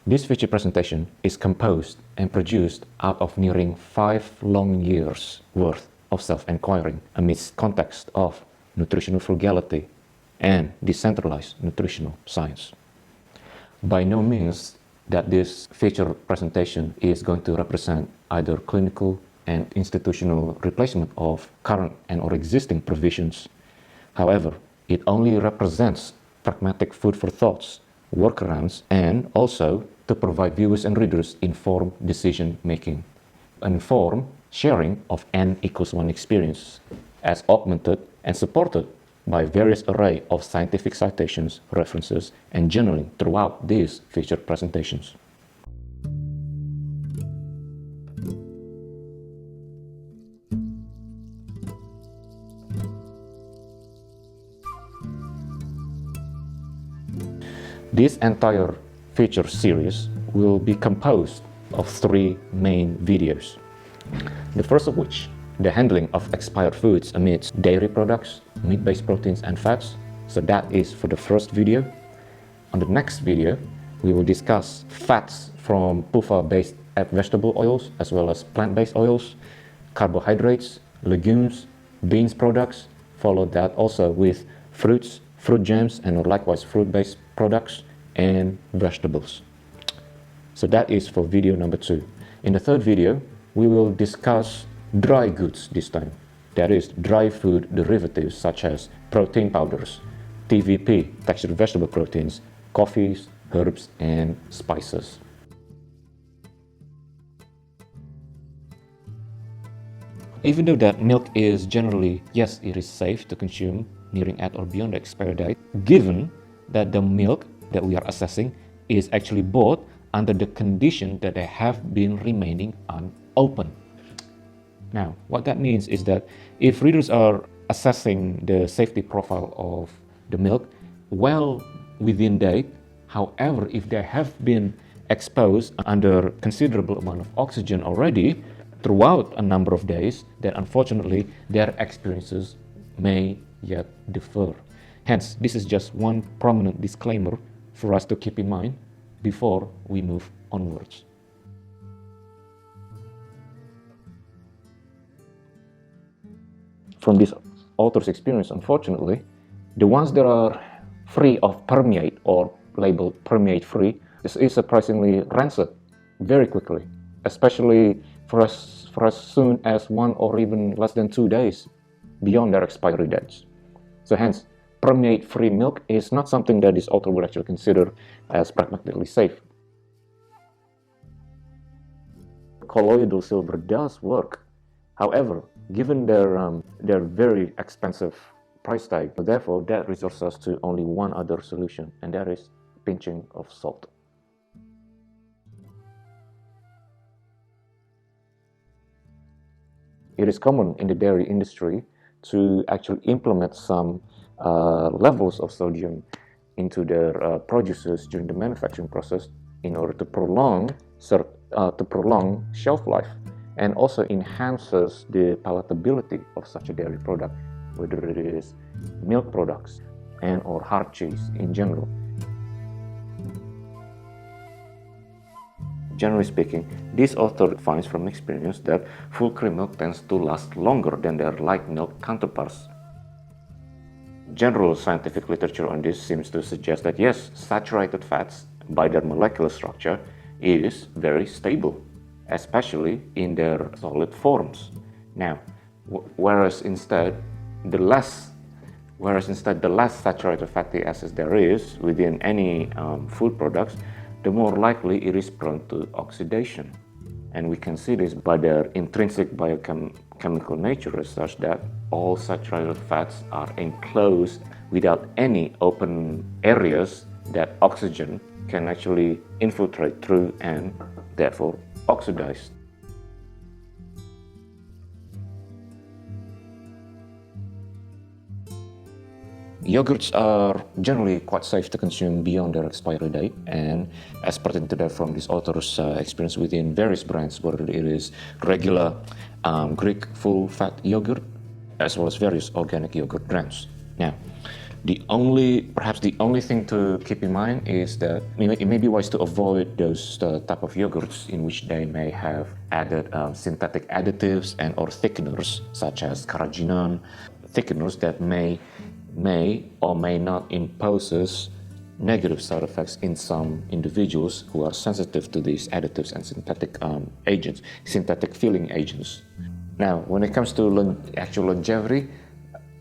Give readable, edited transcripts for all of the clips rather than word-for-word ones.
This feature presentation is composed and produced out of nearing 5 long years worth of self-enquiring amidst context of nutritional frugality and decentralized nutritional science. By no means that this feature presentation is going to represent either clinical and institutional replacement of current and or existing provisions. However, it only represents pragmatic food for thoughts, workarounds, and also to provide viewers and readers informed decision making. Informed sharing of N=1 experience as augmented and supported by various array of scientific citations, references, and journaling throughout these featured presentations. This entire feature series will be composed of 3 main videos. The first of which, the handling of expired foods amidst dairy products, meat-based proteins and fats. So that is for the first video. On the next video, we will discuss fats from PUFA-based vegetable oils as well as plant-based oils, carbohydrates, legumes, beans products, followed that also with fruits, fruit jams, and likewise fruit-based products and vegetables. So that is for video number 2. In the third video, we will discuss dry goods this time. That is dry food derivatives such as protein powders, TVP, textured vegetable proteins, coffees, herbs, and spices. Even though that milk is generally, yes, it is safe to consume nearing at or beyond the expiry date, given that the milk that we are assessing is actually bought under the condition that they have been remaining unopened. Now, what that means is that if readers are assessing the safety profile of the milk well within date, however, if they have been exposed under considerable amount of oxygen already throughout a number of days, then unfortunately their experiences may yet differ. Hence, this is just one prominent disclaimer for us to keep in mind before we move onwards. From this author's experience, unfortunately, the ones that are free of permeate or labeled permeate free is surprisingly rancid very quickly, especially for as soon as 1 or even less than 2 days beyond their expiry dates. So hence, permeate-free milk is not something that this author would actually consider as pragmatically safe. Colloidal silver does work. However, given their very expensive price tag, therefore that resorts us to only one other solution, and that is pinching of salt. It is common in the dairy industry to actually implement some levels of sodium into their produces during the manufacturing process in order to prolong shelf life, and also enhances the palatability of such a dairy product, whether it is milk products and or hard cheese in general. Generally speaking, this author finds from experience that full cream milk tends to last longer than their light milk counterparts. General scientific literature on this seems to suggest that yes, saturated fats by their molecular structure is very stable, especially in their solid forms. Now, whereas instead the less saturated fatty acids there is within any food products, the more likely it is prone to oxidation. And we can see this by their intrinsic biochemical nature as such that all saturated fats are enclosed without any open areas that oxygen can actually infiltrate through and therefore oxidize. Yogurts are generally quite safe to consume beyond their expiry date, and as pertained to that from this author's experience within various brands, whether it is regular Greek full-fat yogurt as well as various organic yogurt brands. Now, Perhaps the only thing to keep in mind is that it may be wise to avoid those type of yogurts in which they may have added synthetic additives and or thickeners, such as carrageenan, thickeners that may or may not impose negative side effects in some individuals who are sensitive to these additives and synthetic agents, synthetic filling agents. Now, when it comes to actual longevity,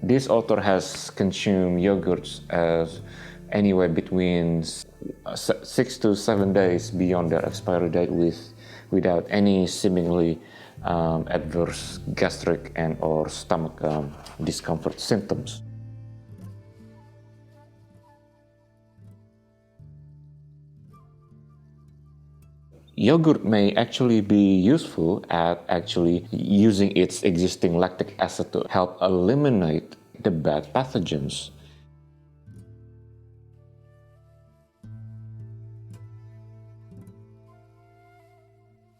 this author has consumed yogurts as anywhere between 6 to 7 days beyond their expiry date without any seemingly adverse gastric and or stomach discomfort symptoms. Yogurt may actually be useful at actually using its existing lactic acid to help eliminate the bad pathogens.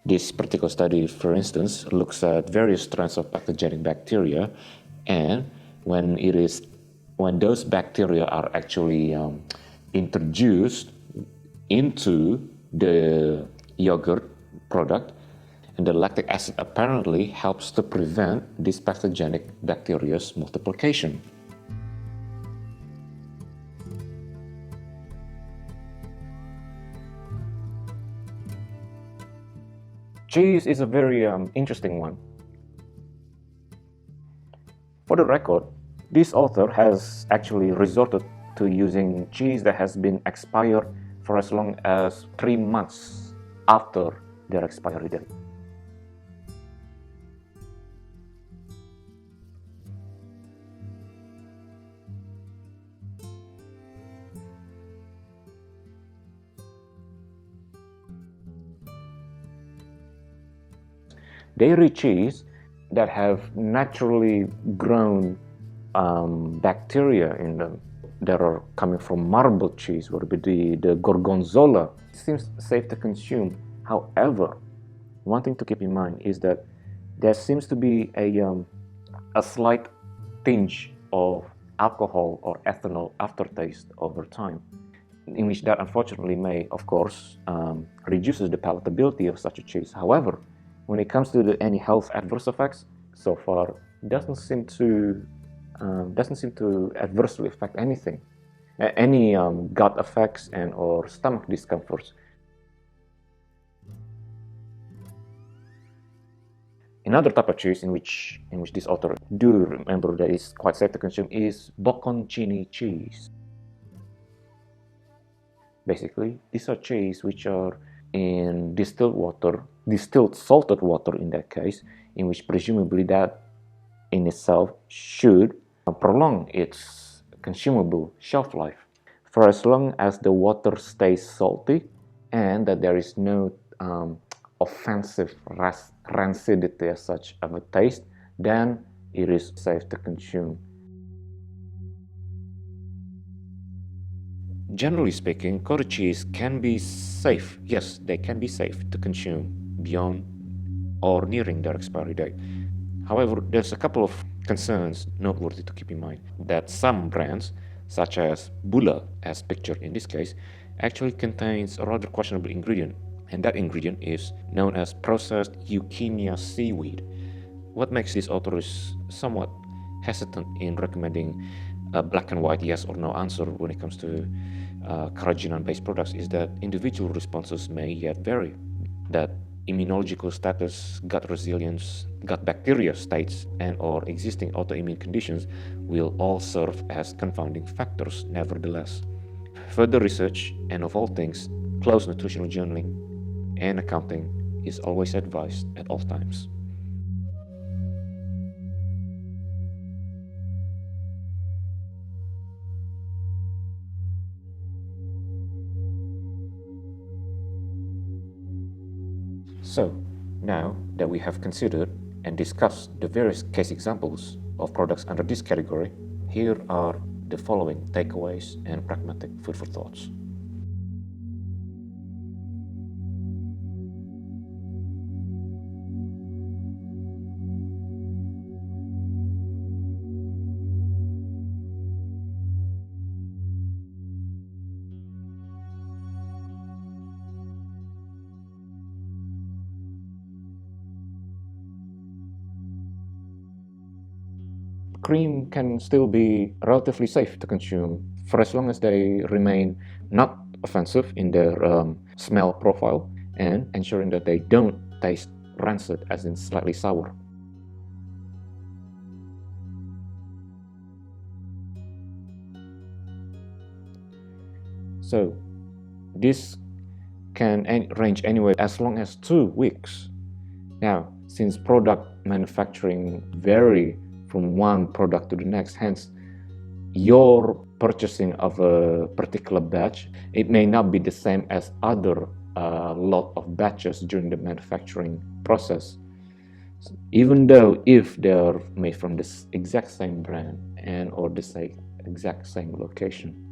This particular study, for instance, looks at various strands of pathogenic bacteria, and when those bacteria are actually introduced into the yogurt product, and the lactic acid apparently helps to prevent this pathogenic bacteria's multiplication. Cheese is a very interesting one. For the record, this author has actually resorted to using cheese that has been expired for as long as 3 months after their expiry date. Dairy cheese that have naturally grown bacteria in them that are coming from marble cheese, would be the gorgonzola. It seems safe to consume. However, one thing to keep in mind is that there seems to be a slight tinge of alcohol or ethanol aftertaste over time, in which that unfortunately may, of course, reduces the palatability of such a cheese. However, when it comes to any health adverse effects, so far doesn't seem to adversely affect anything, any gut effects and or stomach discomforts. Another type of cheese in which this author do remember that is quite safe to consume is bocconcini cheese. Basically, these are cheese which are in distilled salted water in that case, in which presumably that in itself should prolong its consumable shelf life. For as long as the water stays salty and that there is no offensive rancidity as such of a taste, then it is safe to consume. Generally speaking, cottage cheese can be safe. Yes, they can be safe to consume beyond or nearing their expiry date. However, there's a couple of concerns noteworthy to keep in mind, that some brands, such as Bula, as pictured in this case, actually contains a rather questionable ingredient, and that ingredient is known as processed Euchemia seaweed. What makes these authors somewhat hesitant in recommending a black and white yes or no answer when it comes to carrageenan-based products is that individual responses may yet vary, that immunological status, gut resilience, gut bacteria states, and or existing autoimmune conditions will all serve as confounding factors nevertheless. Further research, and of all things, close nutritional journaling and accounting is always advised at all times. So, now that we have considered and discussed the various case examples of products under this category, here are the following takeaways and pragmatic food for thoughts. cream can still be relatively safe to consume for as long as they remain not offensive in their smell profile and ensuring that they don't taste rancid, as in slightly sour. So this can range anywhere as long as 2 weeks. Now, since product manufacturing vary from one product to the next, hence your purchasing of a particular batch, it may not be the same as other lot of batches during the manufacturing process. So even though if they're made from the exact same brand and or the exact same location.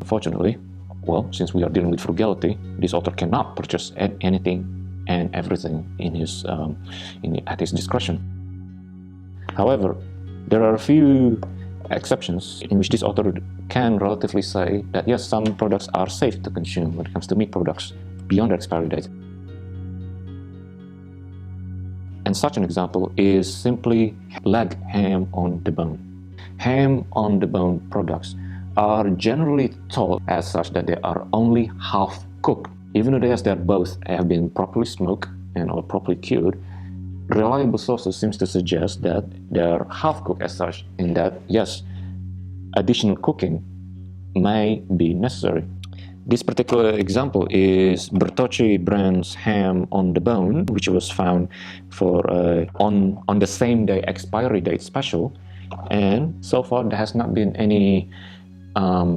Unfortunately, well, since we are dealing with frugality, this author cannot purchase anything and everything at his discretion. However, there are a few exceptions in which this author can relatively say that yes, some products are safe to consume when it comes to meat products beyond their expiry date. And such an example is simply leg ham on the bone. Ham on the bone products are generally thought as such that they are only half cooked. Even though they both have been properly smoked and or properly cured, reliable sources seems to suggest that they are half cooked as such, in that yes, additional cooking may be necessary. This particular example is Bertocci brand's ham on the bone, which was found for on the same day expiry date special, and so far there has not been any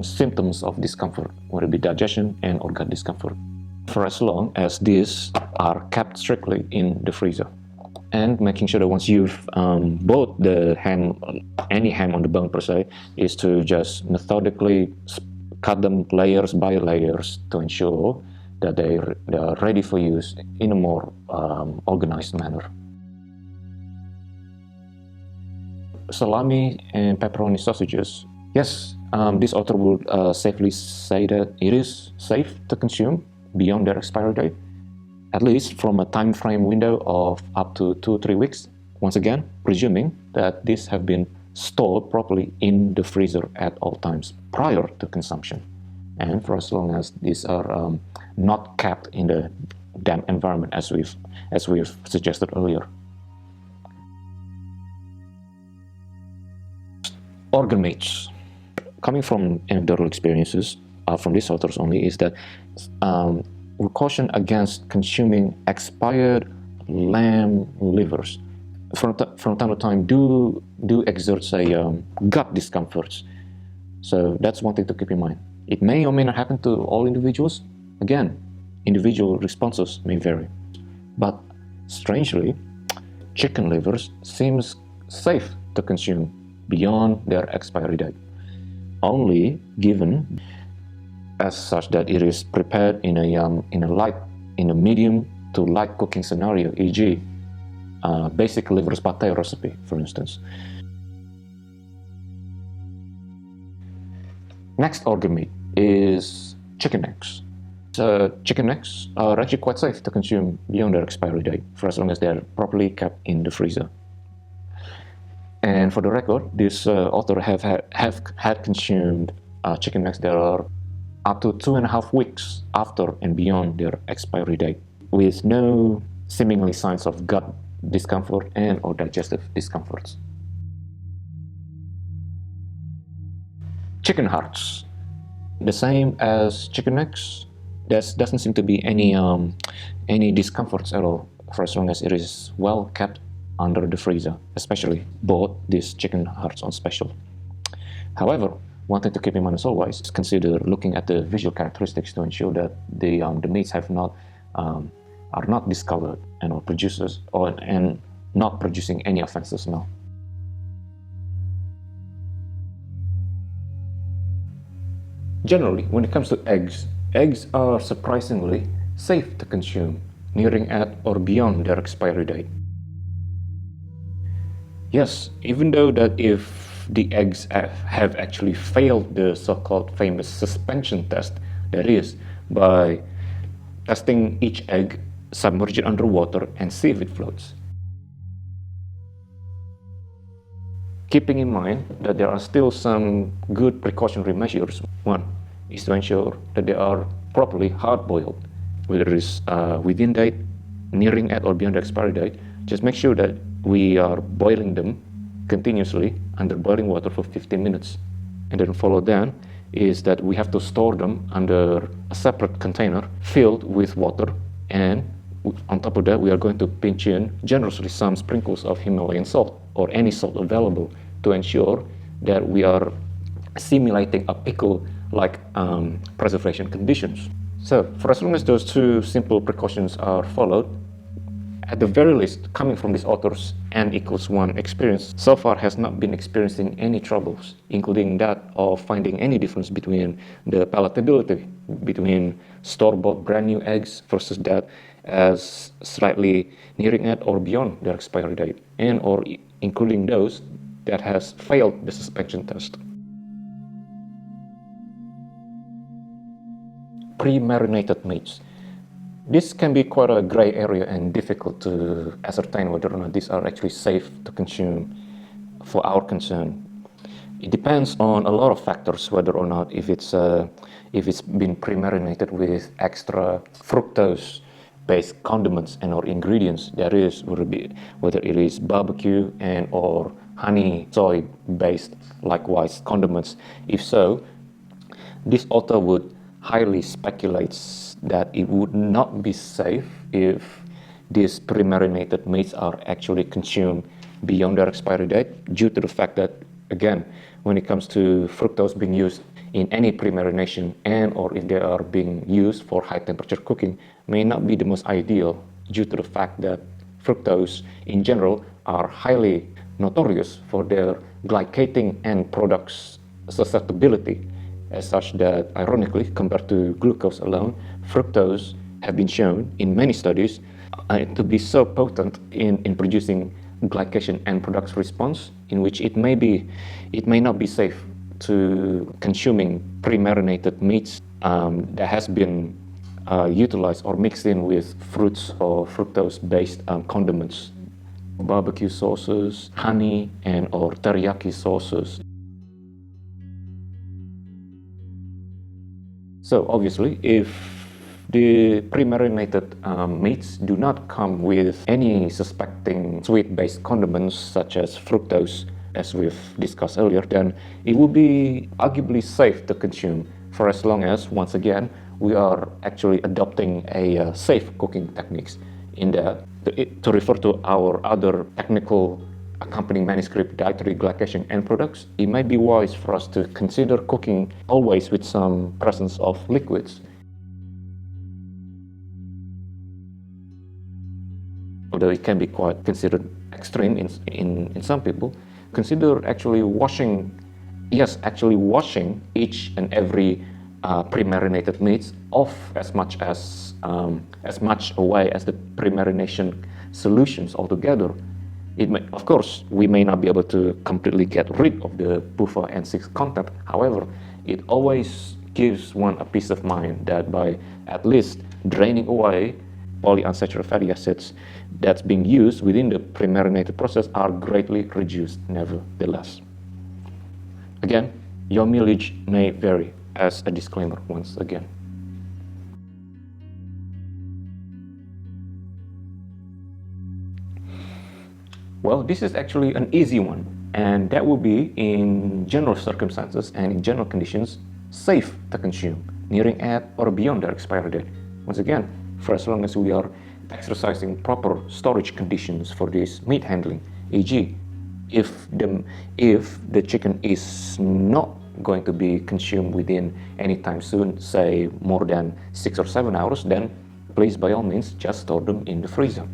symptoms of discomfort, whether it be digestion and or gut discomfort, for as long as these are kept strictly in the freezer. And making sure that once you've bought the ham, any ham on the bone per se, is to just methodically cut them layers by layers to ensure that they are ready for use in a more organized manner. Salami and pepperoni sausages. Yes, this author would safely say that it is safe to consume beyond their expiry date, at least from a time frame window of up to 2 or 3 weeks. Once again, presuming that these have been stored properly in the freezer at all times prior to consumption, and for as long as these are not kept in the damp environment as we've suggested earlier. Organ meats. Coming from anecdotal experiences from these authors only, is that we caution against consuming expired lamb livers. From time to time do exert gut discomforts. So that's one thing to keep in mind. It may or may not happen to all individuals. Again, individual responses may vary. But strangely, chicken livers seems safe to consume beyond their expiry date, only given as such that it is prepared in a medium to light cooking scenario, e.g. Basic liver pate recipe, for instance. Next organ meat is chicken necks. So chicken necks are actually quite safe to consume beyond their expiry date, for as long as they're properly kept in the freezer. And for the record, this author have had consumed chicken necks that are up to 2.5 weeks after and beyond their expiry date, with no seemingly signs of gut discomfort and or digestive discomforts. Chicken hearts, the same as chicken necks. There doesn't seem to be any discomforts at all, for as long as it is well kept under the freezer, especially bought these chicken hearts on special. However, one thing to keep in mind as always is consider looking at the visual characteristics to ensure that the meats have not are not discolored and not producing any offensive smell. Generally, when it comes to eggs are surprisingly safe to consume, nearing at or beyond their expiry date. Yes, even though that if the eggs have actually failed the so-called famous suspension test, that is, by testing each egg, submerge it underwater and see if it floats. Keeping in mind that there are still some good precautionary measures. One is to ensure that they are properly hard-boiled, whether it is within date, nearing at or beyond the expiry date. Just make sure that we are boiling them continuously under boiling water for 15 minutes. And then follow then is that we have to store them under a separate container filled with water, and on top of that we are going to pinch in generously some sprinkles of Himalayan salt or any salt available to ensure that we are simulating a pickle-like preservation conditions. So for as long as those two simple precautions are followed, at the very least, coming from these authors, N=1 experience so far has not been experiencing any troubles, including that of finding any difference between the palatability between store-bought brand new eggs versus that as slightly nearing at or beyond their expiry date, and or including those that has failed the suspension test. Pre-marinated meats. This can be quite a gray area and difficult to ascertain whether or not these are actually safe to consume for our concern. It depends on a lot of factors whether or not if it's been pre-marinated with extra fructose-based condiments and or ingredients. That is, whether it is barbecue and or honey, soy-based likewise condiments. If so, this author would highly speculates that it would not be safe if these pre-marinated meats are actually consumed beyond their expiry date, due to the fact that, again, when it comes to fructose being used in any pre-marination and or if they are being used for high temperature cooking, may not be the most ideal, due to the fact that fructose in general are highly notorious for their glycating end products susceptibility, as such that, ironically, compared to glucose alone, fructose have been shown in many studies to be so potent in producing glycation end products response, in which it may not be safe to consuming pre-marinated meats that has been utilized or mixed in with fruits or fructose-based condiments, barbecue sauces, honey, and or teriyaki sauces. So obviously, if the pre-marinated meats do not come with any suspecting sweet-based condiments such as fructose, as we've discussed earlier, then it will be arguably safe to consume for as long as, once again, we are actually adopting a safe cooking techniques. In that, to refer to our other technical accompanying manuscript, dietary glycation end products, it might be wise for us to consider cooking always with some presence of liquids. Although it can be quite considered extreme in some people, consider actually washing each and every pre-marinated meats off as much away as the pre-marination solutions altogether. Of course, we may not be able to completely get rid of the PUFA N6 content. However, it always gives one a peace of mind that by at least draining away polyunsaturated fatty acids that's being used within the pre-marinated process are greatly reduced nevertheless. Again, your millage may vary, as a disclaimer once again. Well, this is actually an easy one, and that will be, in general circumstances and in general conditions, safe to consume, nearing at or beyond their expiry date. Once again, for as long as we are exercising proper storage conditions for this meat handling, e.g., if the chicken is not going to be consumed within any time soon, say more than 6 or 7 hours, then please by all means just store them in the freezer.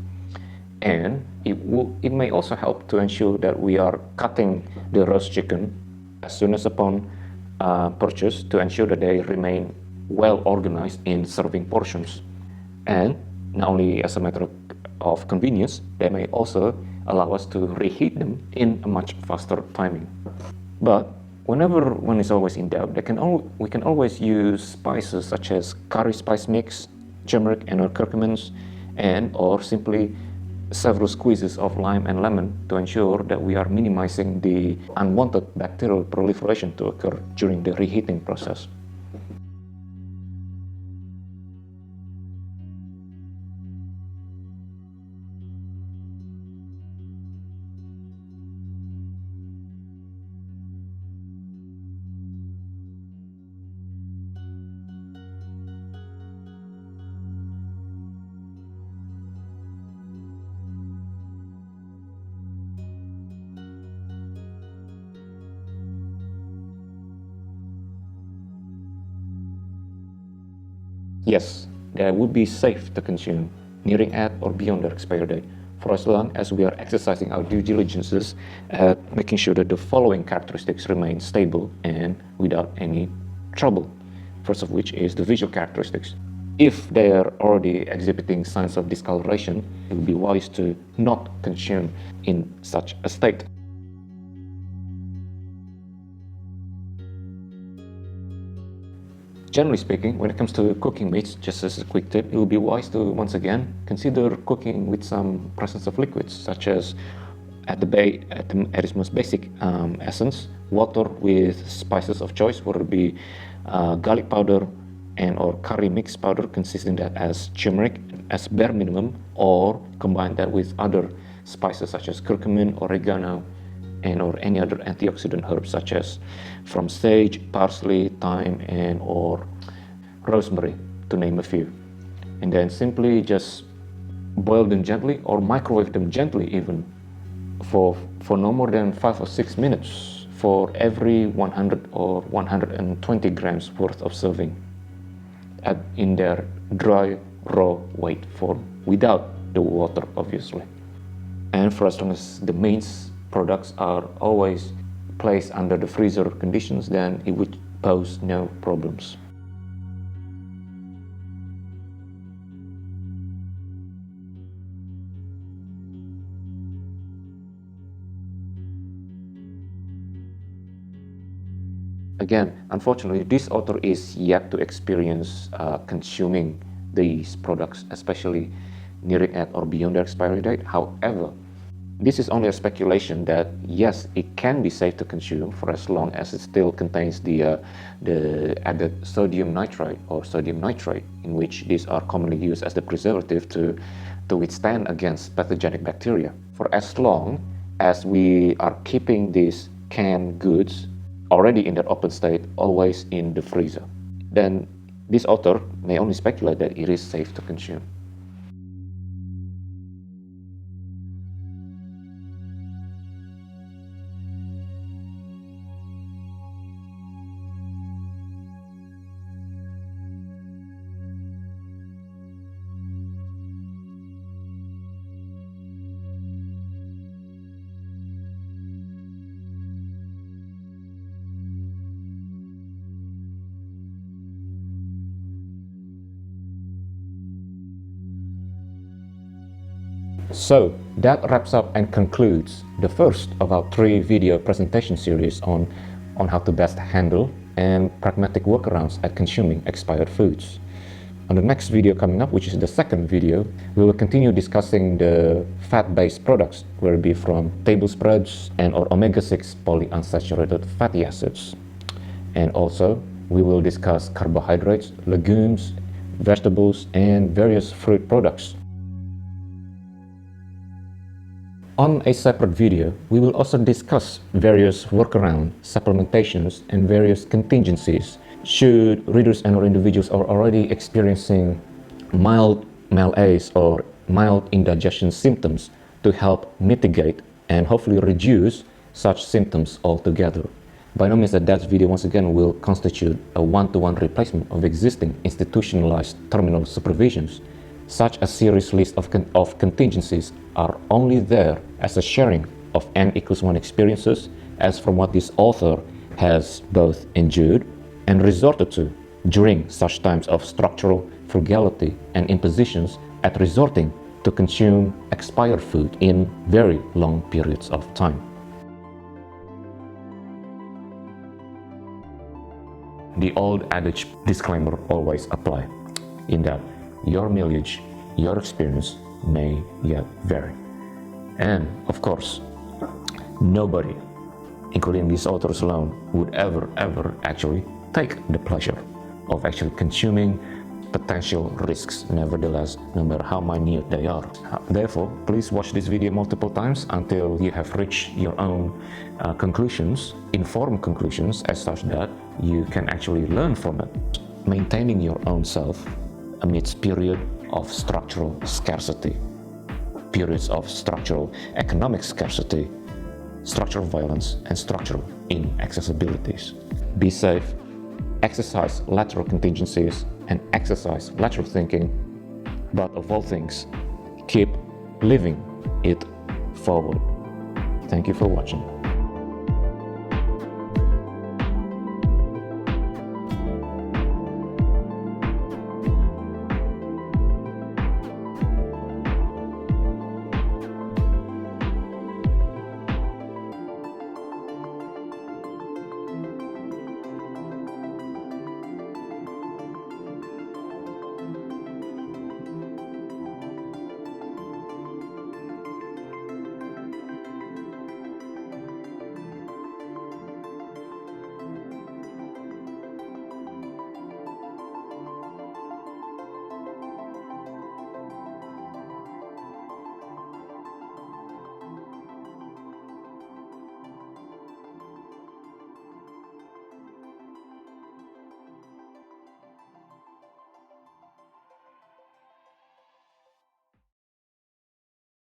And it may also help to ensure that we are cutting the roast chicken as soon as upon purchase, to ensure that they remain well organized in serving portions. And not only as a matter of convenience, they may also allow us to reheat them in a much faster timing. But whenever one is always in doubt, we can always use spices such as curry spice mix, turmeric and or curcumins, and or simply several squeezes of lime and lemon to ensure that we are minimizing the unwanted bacterial proliferation to occur during the reheating process. Yes, they would be safe to consume, nearing at or beyond their expiry date, for as long as we are exercising our due diligences at making sure that the following characteristics remain stable and without any trouble. First of which is the visual characteristics. If they are already exhibiting signs of discoloration, it would be wise to not consume in such a state. Generally speaking, when it comes to cooking meats, just as a quick tip, it would be wise to once again consider cooking with some presence of liquids, such as at its most basic essence, water with spices of choice, whether it be garlic powder and or curry mix powder, consisting that as turmeric as bare minimum, or combine that with other spices such as curcumin, oregano, and or any other antioxidant herbs such as from sage, parsley, thyme, and or rosemary, to name a few. And then simply just boil them gently or microwave them gently even for no more than 5 or 6 minutes for every 100 or 120 grams worth of serving in their dry, raw weight form, without the water obviously. And for as long as the mains products are always placed under the freezer conditions, then it would pose no problems. Again, unfortunately, this author is yet to experience consuming these products, especially nearing at or beyond their expiry date. However, this is only a speculation that yes, it can be safe to consume for as long as it still contains the added sodium nitrite or sodium nitrate, in which these are commonly used as the preservative to withstand against pathogenic bacteria. For as long as we are keeping these canned goods already in their open state always in the freezer, then this author may only speculate that it is safe to consume. So that wraps up and concludes the first of our 3 video presentation series on how to best handle and pragmatic workarounds at consuming expired foods. On the next video coming up, which is the second video, we will continue discussing the fat-based products, whether it be from table spreads and or omega-6 polyunsaturated fatty acids. And also, we will discuss carbohydrates, legumes, vegetables, and various fruit products. On a separate video, we will also discuss various workaround supplementations and various contingencies should readers and or individuals are already experiencing mild malaise or mild indigestion symptoms, to help mitigate and hopefully reduce such symptoms altogether. By no means that video once again will constitute a one-to-one replacement of existing institutionalized terminal supervisions, Such a serious list of contingencies are only there as a sharing of N=1 experiences, as from what this author has both endured and resorted to during such times of structural frugality and impositions at resorting to consume expired food in very long periods of time. The old adage disclaimer always apply, in that your mileage, your experience may yet vary. And of course, nobody, including these authors alone, would ever actually take the pleasure of actually consuming potential risks, nevertheless, no matter how minute they are. Therefore, please watch this video multiple times until you have reached your own conclusions, informed conclusions, as such that you can actually learn from it. Maintaining your own self amidst periods of structural scarcity, periods of structural economic scarcity, structural violence, and structural inaccessibilities. Be safe, exercise lateral contingencies, and exercise lateral thinking, but of all things, keep living it forward. Thank you for watching.